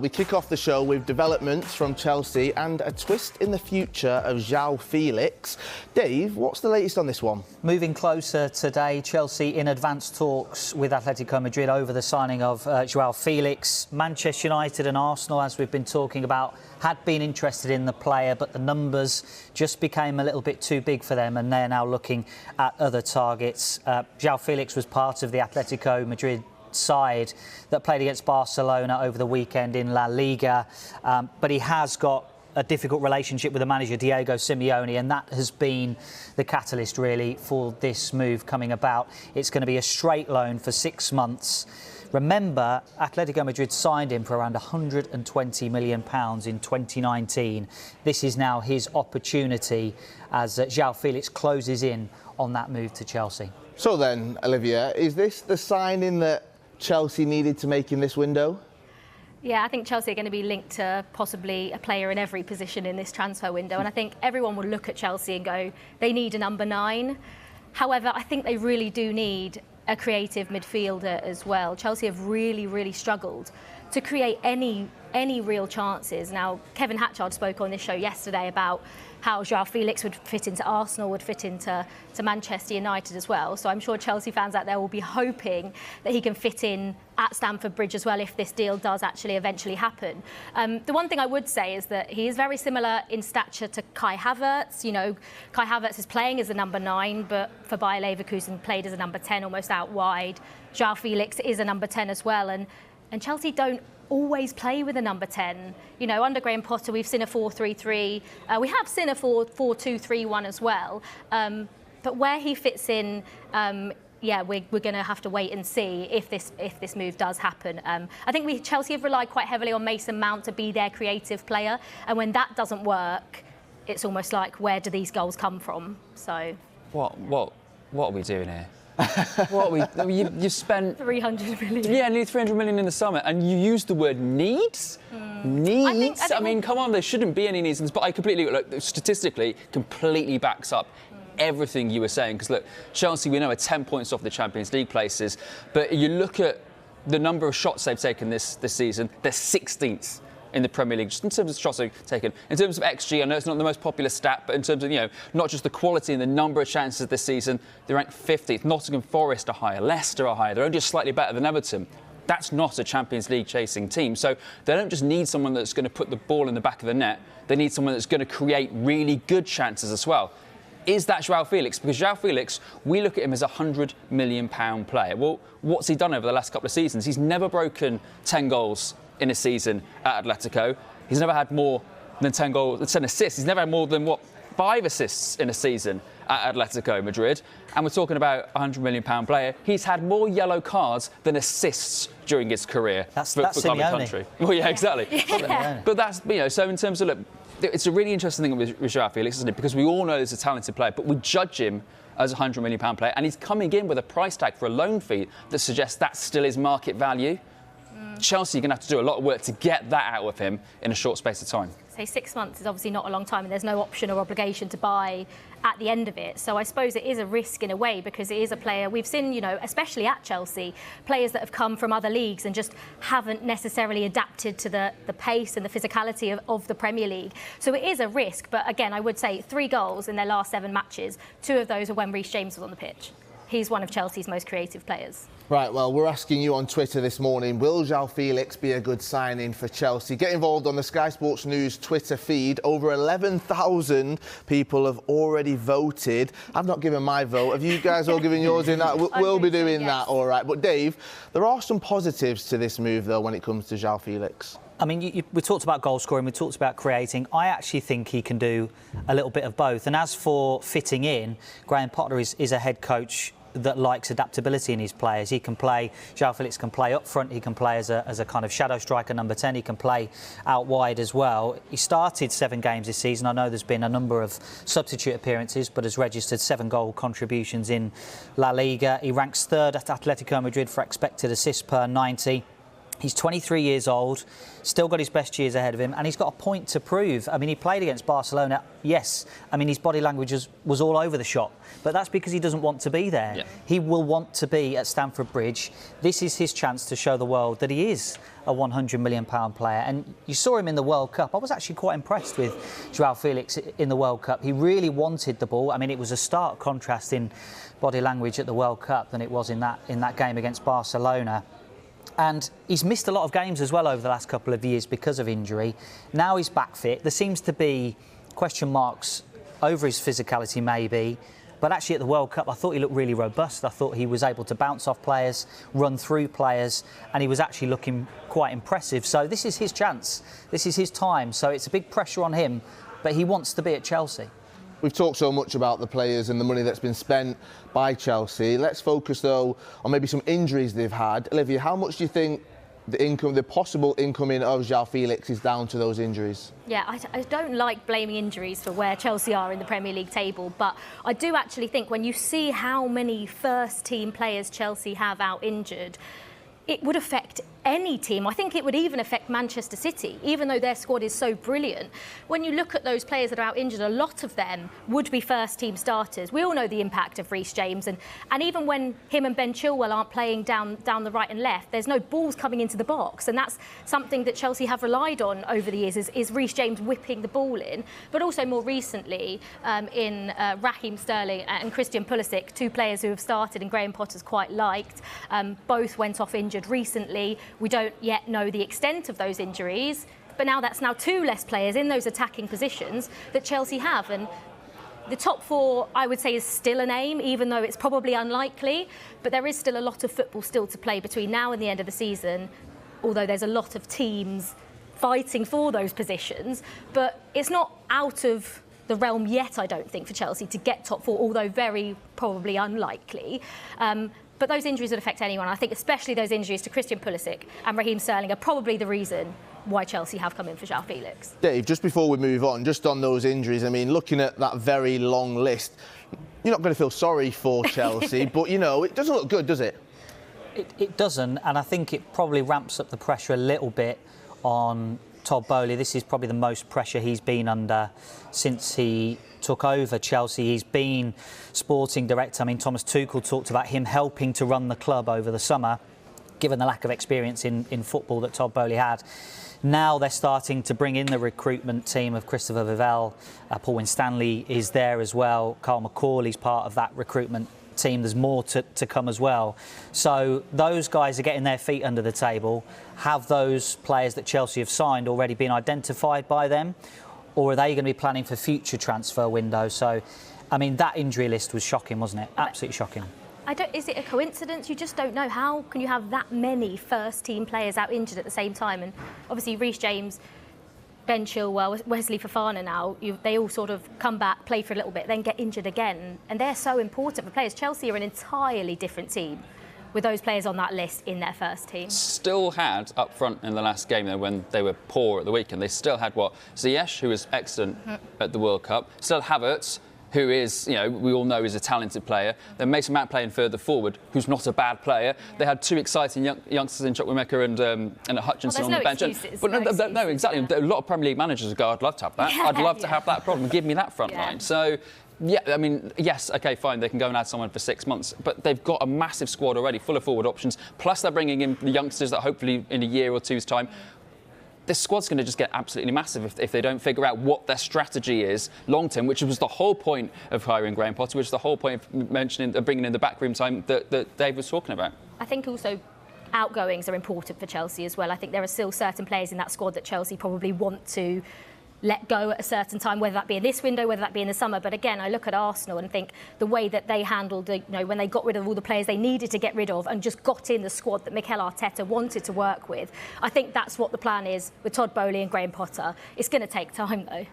We kick off the show with developments from Chelsea and a twist in the future of Joao Felix. Dave, what's the latest on this one? Moving closer today, Chelsea in advanced talks with Atletico Madrid over the signing of Joao Felix. Manchester United and Arsenal, as we've been talking about, had been interested in the player, but the numbers just became a little bit too big for them, and they're now looking at other targets. Joao Felix was part of the Atletico Madrid side that played against Barcelona over the weekend in La Liga, but he has got a difficult relationship with the manager Diego Simeone, and that has been the catalyst really for this move coming about. It's going to be a straight loan for 6 months. Remember, Atletico Madrid signed him for around £120 million in 2019. This is now his opportunity as Joao Felix closes in on that move to Chelsea. So then, Olivia, is this the signing that Chelsea needed to make in this window? Yeah, I think Chelsea are going to be linked to possibly a player in every position in this transfer window. And I think everyone will look at Chelsea and go, they need a number 9. However, I think they really do need a creative midfielder as well. Chelsea have really struggled to create any real chances. Now, Kevin Hatchard spoke on this show yesterday about how Joao Felix would fit into Arsenal, would fit into Manchester United as well. So I'm sure Chelsea fans out there will be hoping that he can fit in at Stamford Bridge as well if this deal does actually eventually happen. The one thing I would say is that he is very similar in stature to Kai Havertz. You know, Kai Havertz is playing as a number 9, but for Bayer Leverkusen played as a number 10, almost out wide. Joao Felix is a number 10 as well, and Chelsea don't always play with a number 10. You know, under Graham Potter, we've seen a 4-3-3. We have seen a 4-2-3-1 as well. But where he fits in, yeah, we're going to have to wait and see if this move does happen. I think Chelsea have relied quite heavily on Mason Mount to be their creative player, and when that doesn't work, it's almost like, where do these goals come from? So what are we doing here? You spent 300 million. Yeah, nearly 300 million in the summer, and you used the word needs. Needs. I mean, come on, there shouldn't be any needs. But I completely statistically completely backs up everything you were saying. Because look, Chelsea, we know, are 10 points off the Champions League places, but you look at the number of shots they've taken this season, they're 16th. In the Premier League, just in terms of shots they've taken. In terms of XG, I know it's not the most popular stat, but in terms of, you know, not just the quality and the number of chances this season, they're ranked 50th. Nottingham Forest are higher, Leicester are higher. They're only just slightly better than Everton. That's not a Champions League chasing team. So they don't just need someone that's going to put the ball in the back of the net. They need someone that's going to create really good chances as well. Is that Joao Felix? Because Joao Felix, we look at him as a £100 million player. Well, what's he done over the last couple of seasons? He's never broken 10 goals in a season at Atletico. He's never had more than 10 goals, 10 assists. He's never had more than, 5 assists in a season at Atletico Madrid. And we're talking about a £100 million player. He's had more yellow cards than assists during his career for club and country. Well, yeah, exactly. Yeah. But that's, you know, so in terms of, look, it's a really interesting thing with Joao Felix, isn't it? Because we all know he's a talented player, but we judge him as a £100 million player, and he's coming in with a price tag for a loan fee that suggests that still is market value. Chelsea are going to have to do a lot of work to get that out of him in a short space of time. Say 6 months is obviously not a long time, and there's no option or obligation to buy at the end of it. So I suppose it is a risk in a way, because it is a player we've seen, you know, especially at Chelsea, players that have come from other leagues and just haven't necessarily adapted to the pace and the physicality of the Premier League. So it is a risk. But again, I would say 3 goals in their last 7 matches. 2 of those are when Reece James was on the pitch. He's one of Chelsea's most creative players. Right, well, we're asking you on Twitter this morning, will Joao Felix be a good signing for Chelsea? Get involved on the Sky Sports News Twitter feed. Over 11,000 people have already voted. I've not given my vote. Have you guys all given yours in that? We'll be doing that, all right. But Dave, there are some positives to this move, though, when it comes to Joao Felix. I mean, we talked about goal scoring, we talked about creating. I actually think he can do a little bit of both. And as for fitting in, Graham Potter is a head coach that likes adaptability in his players. He can play, Joao Felix can play up front, he can play as a kind of shadow striker, number 10, he can play out wide as well. He started 7 games this season. I know there's been a number of substitute appearances, but has registered 7 goal contributions in La Liga. He ranks 3rd at Atletico Madrid for expected assists per 90. He's 23 years old, still got his best years ahead of him, and he's got a point to prove. I mean, he played against Barcelona, yes. I mean, his body language was all over the shop, but that's because he doesn't want to be there. Yeah. He will want to be at Stamford Bridge. This is his chance to show the world that he is a £100 million player. And you saw him in the World Cup. I was actually quite impressed with Joao Felix in the World Cup. He really wanted the ball. I mean, it was a stark contrast in body language at the World Cup than it was in that game against Barcelona. And he's missed a lot of games as well over the last couple of years because of injury. Now he's back fit. There seems to be question marks over his physicality maybe, but actually at the World Cup I thought he looked really robust. I thought he was able to bounce off players, run through players, and he was actually looking quite impressive. So this is his chance. This is his time. So it's a big pressure on him, but he wants to be at Chelsea. We've talked so much about the players and the money that's been spent by Chelsea. Let's focus, though, on maybe some injuries they've had. Olivia, how much do you think the possible incoming of Joao Felix is down to those injuries? Yeah, I don't like blaming injuries for where Chelsea are in the Premier League table, but I do actually think when you see how many first-team players Chelsea have out injured, it would affect any team. I think it would even affect Manchester City, even though their squad is so brilliant. When you look at those players that are out injured, a lot of them would be first-team starters. We all know the impact of Reece James, and even when him and Ben Chilwell aren't playing down the right and left, there's no balls coming into the box, and that's something that Chelsea have relied on over the years, is Reece James whipping the ball in. But also more recently, in Raheem Sterling and Christian Pulisic, two players who have started and Graham Potter's quite liked. Both went off injured recently. We don't yet know the extent of those injuries, but that's now two less players in those attacking positions that Chelsea have. And the top four, I would say, is still an aim, even though it's probably unlikely. But there is still a lot of football still to play between now and the end of the season, although there's a lot of teams fighting for those positions. But it's not out of the realm yet, I don't think, for Chelsea to get top four, although very probably unlikely. But those injuries would affect anyone. I think especially those injuries to Christian Pulisic and Raheem Sterling are probably the reason why Chelsea have come in for Joao Felix. Dave, just before we move on, just on those injuries, I mean, looking at that very long list, you're not going to feel sorry for Chelsea, but, you know, it doesn't look good, does it? It doesn't, and I think it probably ramps up the pressure a little bit on Todd Boehly. This is probably the most pressure he's been under since he took over Chelsea. He's been sporting director. I mean, Thomas Tuchel talked about him helping to run the club over the summer, given the lack of experience in football that Todd Boehly had. Now they're starting to bring in the recruitment team of Christopher Vivell. Paul Winstanley is there as well. Carl McCauley's part of that recruitment team. There's more to come as well. So those guys are getting their feet under the table. Have those players that Chelsea have signed already been identified by them? Or are they going to be planning for future transfer windows? So, I mean, that injury list was shocking, wasn't it? Absolutely shocking. Is it a coincidence? You just don't know. How can you have that many first-team players out injured at the same time? And obviously, Reece James, Ben Chilwell, Wesley Fofana now, they all sort of come back, play for a little bit, then get injured again. And they're so important for players. Chelsea are an entirely different team with those players on that list in their first team. Still had up front in the last game there when they were poor at the weekend. They still had Ziyech, who was excellent at the World Cup. Still Havertz, who is, we all know is a talented player. Then Mason Mount playing further forward, who's not a bad player. Yeah. They had two exciting youngsters in Chukwuemeka and Hutchinson on the bench. But no, exactly. Yeah. A lot of Premier League managers go, I'd love to have that. Yeah, I'd love to have that problem. Give me that front line. So. Yeah, I mean, yes, OK, fine, they can go and add someone for 6 months, but they've got a massive squad already, full of forward options, plus they're bringing in the youngsters that hopefully in a year or two's time, this squad's going to just get absolutely massive if they don't figure out what their strategy is long-term, which was the whole point of hiring Graham Potter, which is the whole point of bringing in the backroom time that Dave was talking about. I think also outgoings are important for Chelsea as well. I think there are still certain players in that squad that Chelsea probably want to let go at a certain time, whether that be in this window, whether that be in the summer. But again, I look at Arsenal and think the way that they handled, when they got rid of all the players they needed to get rid of and just got in the squad that Mikel Arteta wanted to work with. I think that's what the plan is with Todd Boehly and Graham Potter. It's going to take time, though.